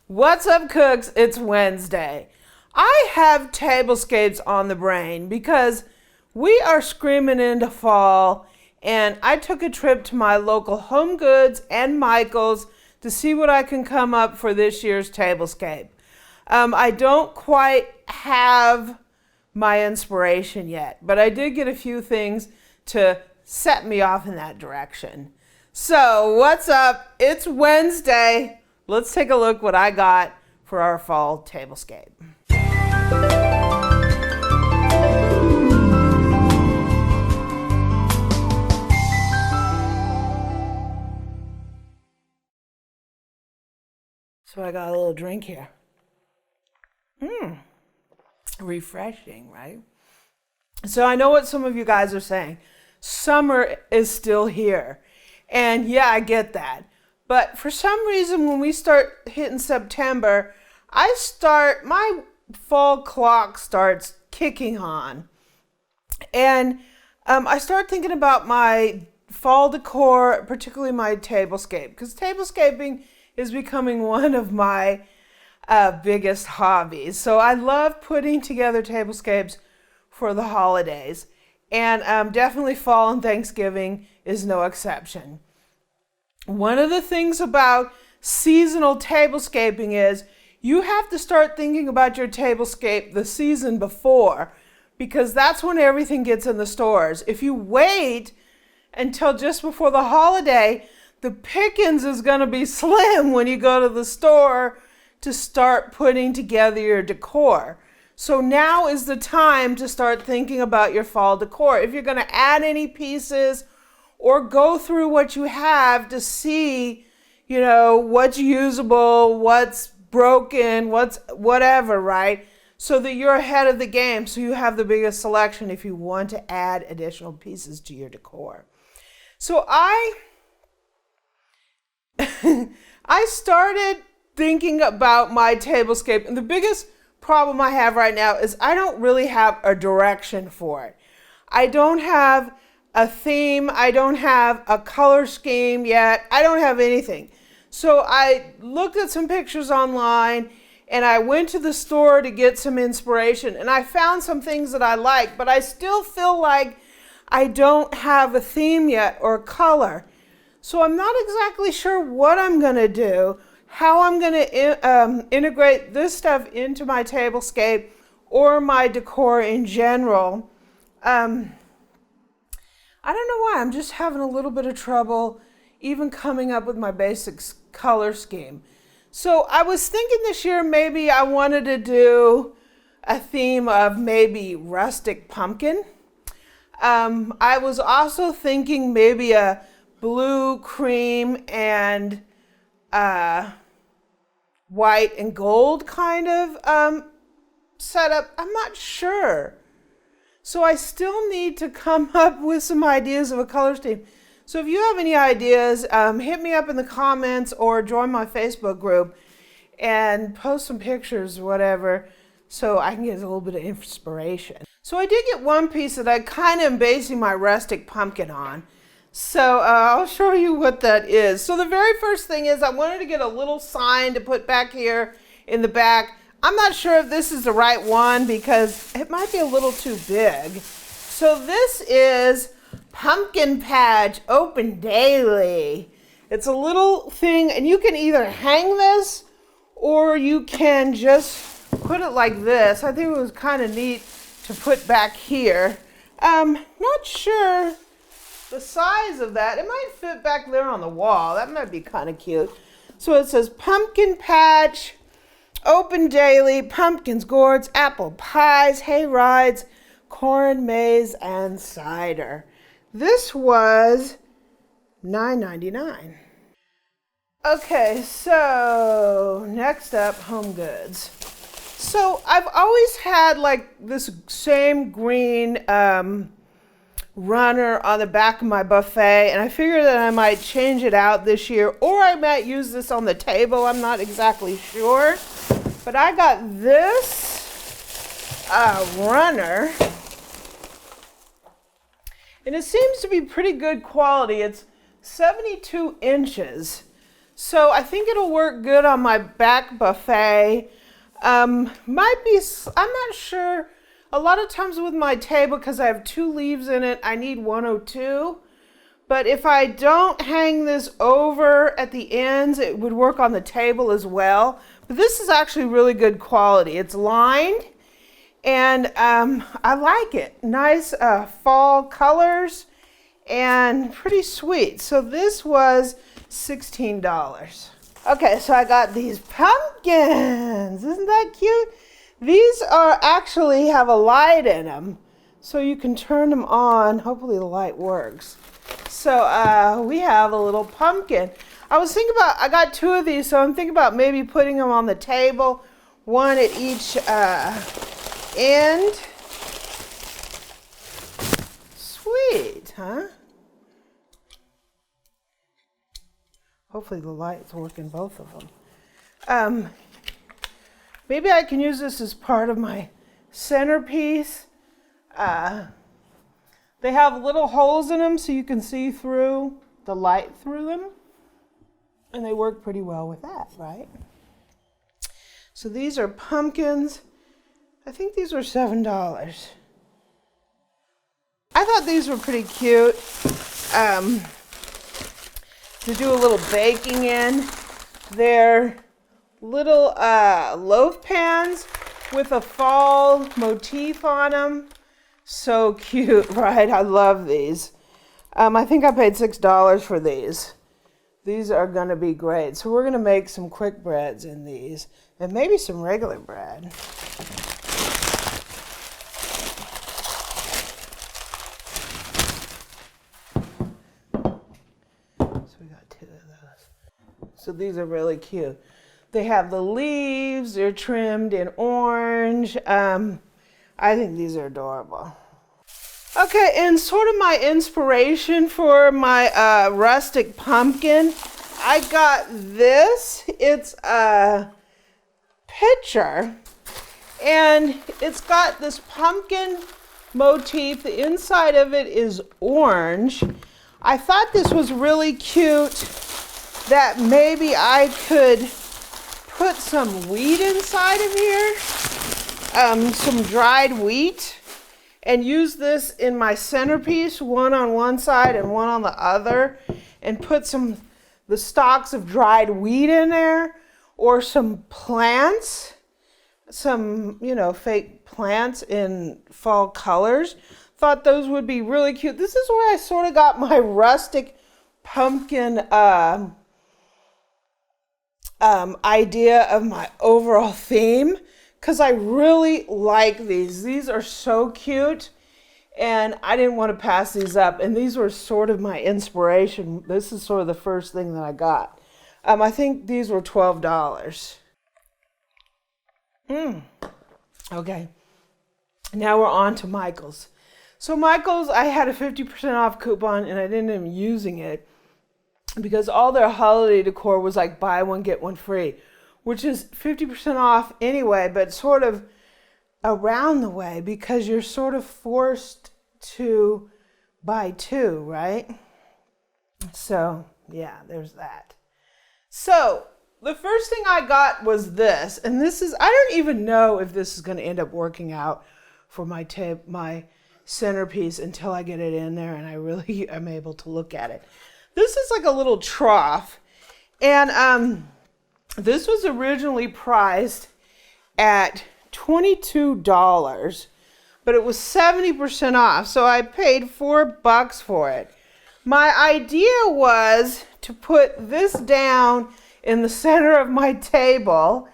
What's up, cooks? It's Wednesday. I have tablescapes on the brain because we are screaming into fall, and I took a trip to my local Home Goods and Michael's to see what I can come up for this year's tablescape. I don't quite have my inspiration yet, but I did get a few things to set me off in that direction. So what's up? It's Wednesday. Let's take a look what I got for our fall tablescape. So I got a little drink here. Refreshing, right? So I know what some of you guys are saying. Summer is still here. And yeah, I get that. But for some reason, when we start hitting September, my fall clock starts kicking on. And I start thinking about my fall decor, particularly my tablescape, because tablescaping is becoming one of my biggest hobbies. So I love putting together tablescapes for the holidays. And definitely fall and Thanksgiving is no exception. One of the things about seasonal tablescaping is you have to start thinking about your tablescape the season before, because that's when everything gets in the stores. If you wait until just before the holiday, the pickings is going to be slim when you go to the store to start putting together your decor. So now is the time to start thinking about your fall decor. If you're going to add any pieces or go through what you have to see, what's usable, what's broken, what's whatever, right? So that you're ahead of the game, so you have the biggest selection if you want to add additional pieces to your decor. So I started thinking about my tablescape, and the biggest problem I have right now is I don't really have a direction for it. I don't have a theme. I don't have a color scheme yet. I don't have anything. So I looked at some pictures online and I went to the store to get some inspiration, and I found some things that I like, but I still feel like I don't have a theme yet or a color. So I'm not exactly sure what I'm going to do, how I'm going to integrate this stuff into my tablescape or my decor in general. I don't know why, I'm just having a little bit of trouble even coming up with my basic color scheme. So I was thinking this year maybe I wanted to do a theme of maybe rustic pumpkin. I was also thinking maybe a blue, cream, and white and gold kind of setup. I'm not sure. So I still need to come up with some ideas of a color scheme. So if you have any ideas, hit me up in the comments or join my Facebook group and post some pictures or whatever so I can get a little bit of inspiration. So I did get one piece that I kind of am basing my rustic pumpkin on. So I'll show you what that is. So the very first thing is I wanted to get a little sign to put back here in the back. I'm not sure if this is the right one because it might be a little too big. So this is Pumpkin Patch Open Daily. It's a little thing, and you can either hang this or you can just put it like this. I think it was kind of neat to put back here. Not sure the size of that. It might fit back there on the wall. That might be kind of cute. So it says Pumpkin Patch Open Daily, pumpkins, gourds, apple pies, hay rides, corn, maize, and cider. This was $9.99. Okay, so next up, Home Goods. So I've always had like this same green runner on the back of my buffet, and I figured that I might change it out this year, or I might use this on the table. I'm not exactly sure. But I got this runner, and it seems to be pretty good quality. It's 72 inches. So I think it'll work good on my back buffet. Might be, I'm not sure. A lot of times with my table, because I have 2 leaves in it, I need 102. But if I don't hang this over at the ends, it would work on the table as well. But this is actually really good quality. It's lined, and I like it. Nice fall colors and pretty sweet. So this was $16. Okay, so I got these pumpkins. Isn't that cute? These are actually have a light in them, so you can turn them on. Hopefully the light works. So we have a little pumpkin. I was thinking about, I got 2 of these, so I'm thinking about maybe putting them on the table, 1 at each end. Sweet, huh? Hopefully the light's working, both of them. Maybe I can use this as part of my centerpiece. They have little holes in them so you can see through the light through them. And they work pretty well with that, right? So these are pumpkins. I think these were $7. I thought these were pretty cute to do a little baking in. They're little loaf pans with a fall motif on them. So cute, right? I love these. I think I paid $6 for these. These are going to be great. So we're going to make some quick breads in these, and maybe some regular bread. So we got 2 of those. So these are really cute. They have the leaves. They're trimmed in orange. I think these are adorable. Okay, and sort of my inspiration for my rustic pumpkin, I got this. It's a pitcher, and it's got this pumpkin motif. The inside of it is orange. I thought this was really cute, that maybe I could put some wheat inside of here, some dried wheat, and use this in my centerpiece, 1 on one side and 1 on the other, and put the stalks of dried wheat in there, or some plants, some, fake plants in fall colors. Thought those would be really cute. This is where I sort of got my rustic pumpkin idea of my overall theme, because I really like these. These are so cute, and I didn't want to pass these up, and these were sort of my inspiration. This is sort of the first thing that I got. I think these were $12. Okay, now we're on to Michael's. So Michael's, I had a 50% off coupon, and I didn't end up using it because all their holiday decor was like buy one, get one free, which is 50% off anyway, but sort of around the way because you're sort of forced to buy 2, right? So yeah, there's that. So the first thing I got was this, and this is, I don't even know if this is going to end up working out for my centerpiece until I get it in there and I really am able to look at it. This is like a little trough, and this was originally priced at $22, but it was 70% off, so I paid $4 for it. My idea was to put this down in the center of my table,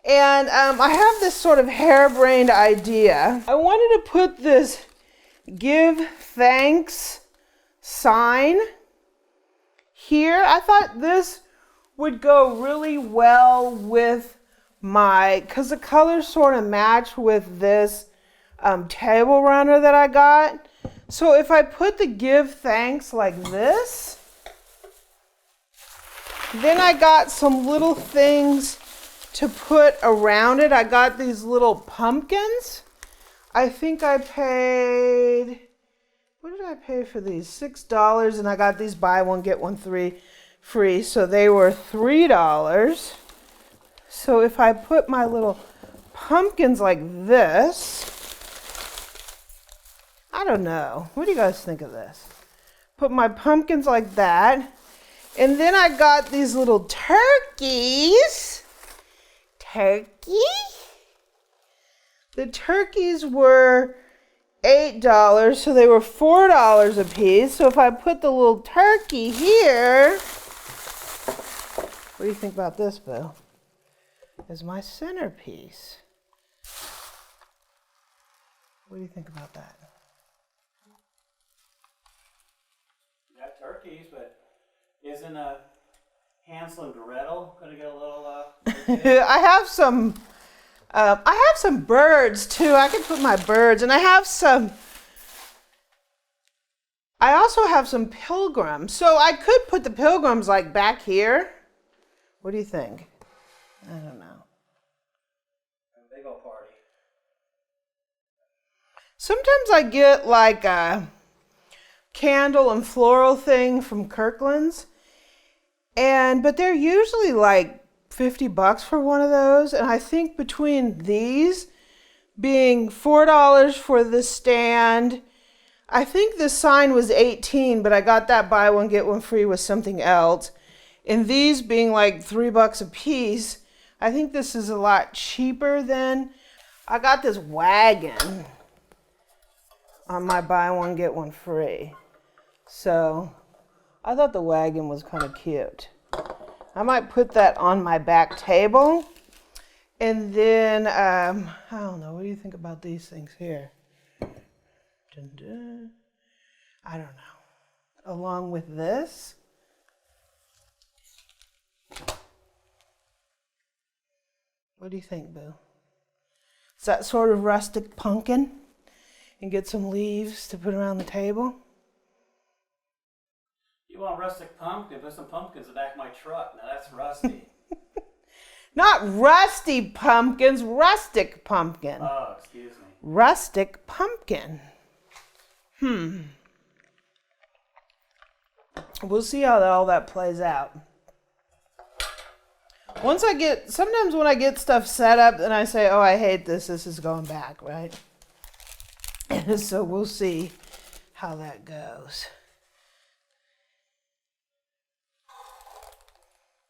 and I have this sort of harebrained idea. I wanted to put this give thanks sign here. I thought this would go really well with because the colors sort of match with this table runner that I got. So if I put the give thanks like this, then I got some little things to put around it. I got these little pumpkins. I think I paid, what did I pay for these? $6, and I got these buy one, get one free free, so they were $3. So if I put my little pumpkins like this, I don't know. What do you guys think of this? Put my pumpkins like that. And then I got these little turkeys. Turkey? The turkeys were $8, so they were $4 a piece. So if I put the little turkey here, what do you think about this, Boo? As my centerpiece. What do you think about that? You got turkeys, but isn't a Hansel and Gretel gonna get a little? I have some birds too. I could put my birds, and I also have some pilgrims. So I could put the pilgrims like back here. What do you think? I don't know. A big old party. Sometimes I get like a candle and floral thing from Kirkland's, but they're usually like $50 for one of those. And I think between these being $4 for the stand, I think the sign was $18, but I got that buy one get one free with something else. And these being like $3 a piece, I think this is a lot cheaper than. I got this wagon on my buy one get one free. So I thought the wagon was kind of cute. I might put that on my back table. And then, I don't know, what do you think about these things here? Dun, dun. I don't know. Along with this. What do you think, Boo? Is that sort of rustic pumpkin? And get some leaves to put around the table? You want rustic pumpkin? Put some pumpkins in the back of my truck. Now that's rusty. Not rusty pumpkins, rustic pumpkin. Oh, excuse me. Rustic pumpkin. We'll see how all that plays out. Sometimes when I get stuff set up and I say, oh, I hate this is going back, right? And so we'll see how that goes.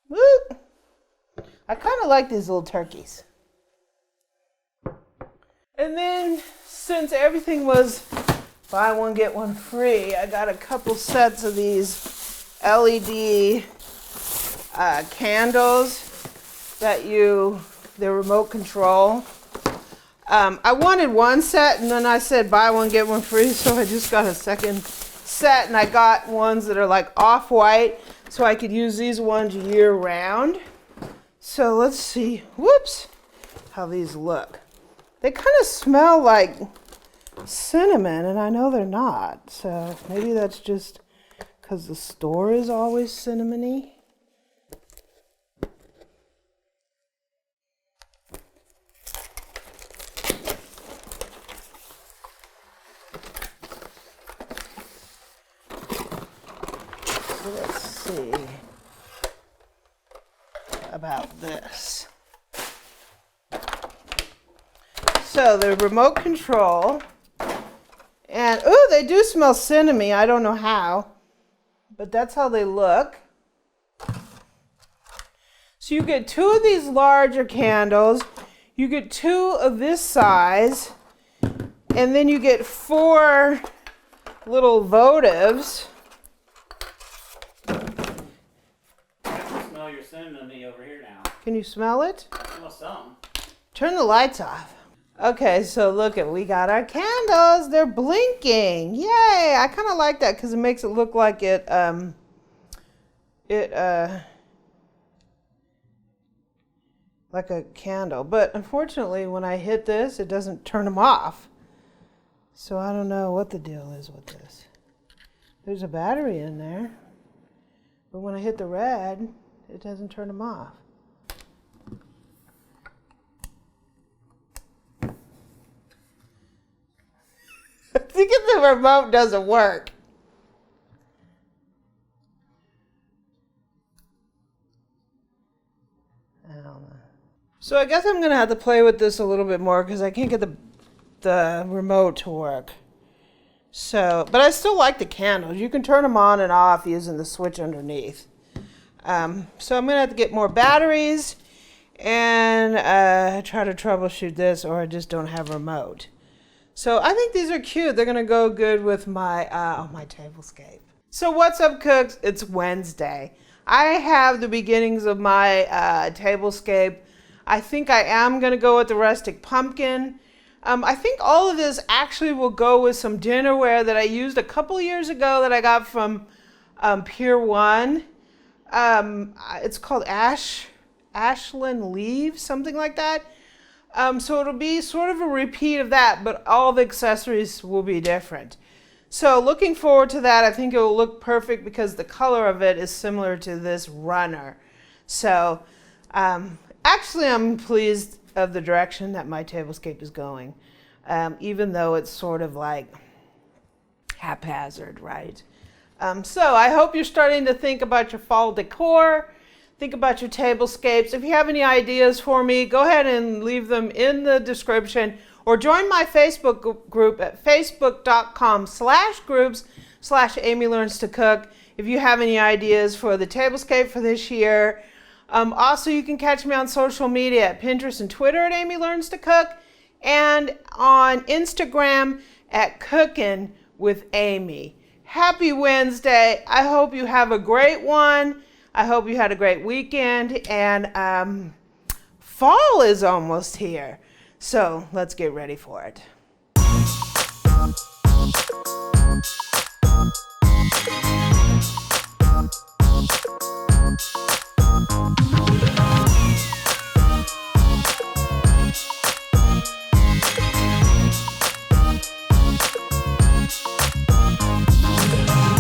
Woo! I kind of like these little turkeys. And then, since everything was buy one, get one free, I got a couple sets of these LED candles that they're remote control. I wanted one set, and then I said buy one, get one free, so I just got a second set, and I got ones that are like off-white, so I could use these ones year round. So let's see, how these look. They kind of smell like cinnamon, and I know they're not, so maybe that's just because the store is always cinnamony. Let's see about this. So the remote control, and they do smell cinnamony. I don't know how, but that's how they look. So you get 2 of these larger candles, you get 2 of this size, and then you get 4 little votives. Smell your cinnamon over here now. Can you smell it? Smell some. Turn the lights off. Okay, so look we got our candles. They're blinking. Yay! I kind of like that because it makes it look like it like a candle. But unfortunately, when I hit this, it doesn't turn them off. So I don't know what the deal is with this. There's a battery in there, but when I hit the red, it doesn't turn them off. I think if the remote doesn't work. So I guess I'm gonna have to play with this a little bit more because I can't get the remote to work. So, but I still like the candles. You can turn them on and off using the switch underneath. So I'm gonna have to get more batteries and try to troubleshoot this, or I just don't have a remote. So I think these are cute. They're gonna go good with my my tablescape. So what's up, cooks? It's Wednesday. I have the beginnings of my tablescape. I think I am gonna go with the rustic pumpkin. I think all of this actually will go with some dinnerware that I used a couple years ago that I got from Pier 1. It's called Ashland Leaves, something like that. So it'll be sort of a repeat of that, but all the accessories will be different. So looking forward to that. I think it will look perfect because the color of it is similar to this runner. So actually I'm pleased of the direction that my tablescape is going, even though it's sort of like haphazard, right? So I hope you're starting to think about your fall decor, think about your tablescapes. If you have any ideas for me, go ahead and leave them in the description, or join my Facebook group at facebook.com/groups/Amy Learns to Cook if you have any ideas for the tablescape for this year. Also, you can catch me on social media at Pinterest and Twitter at Amy Learns to Cook, and on Instagram at Cookin' with Amy. Happy Wednesday. I hope you have a great one. I hope you had a great weekend, and fall is almost here. So let's get ready for it.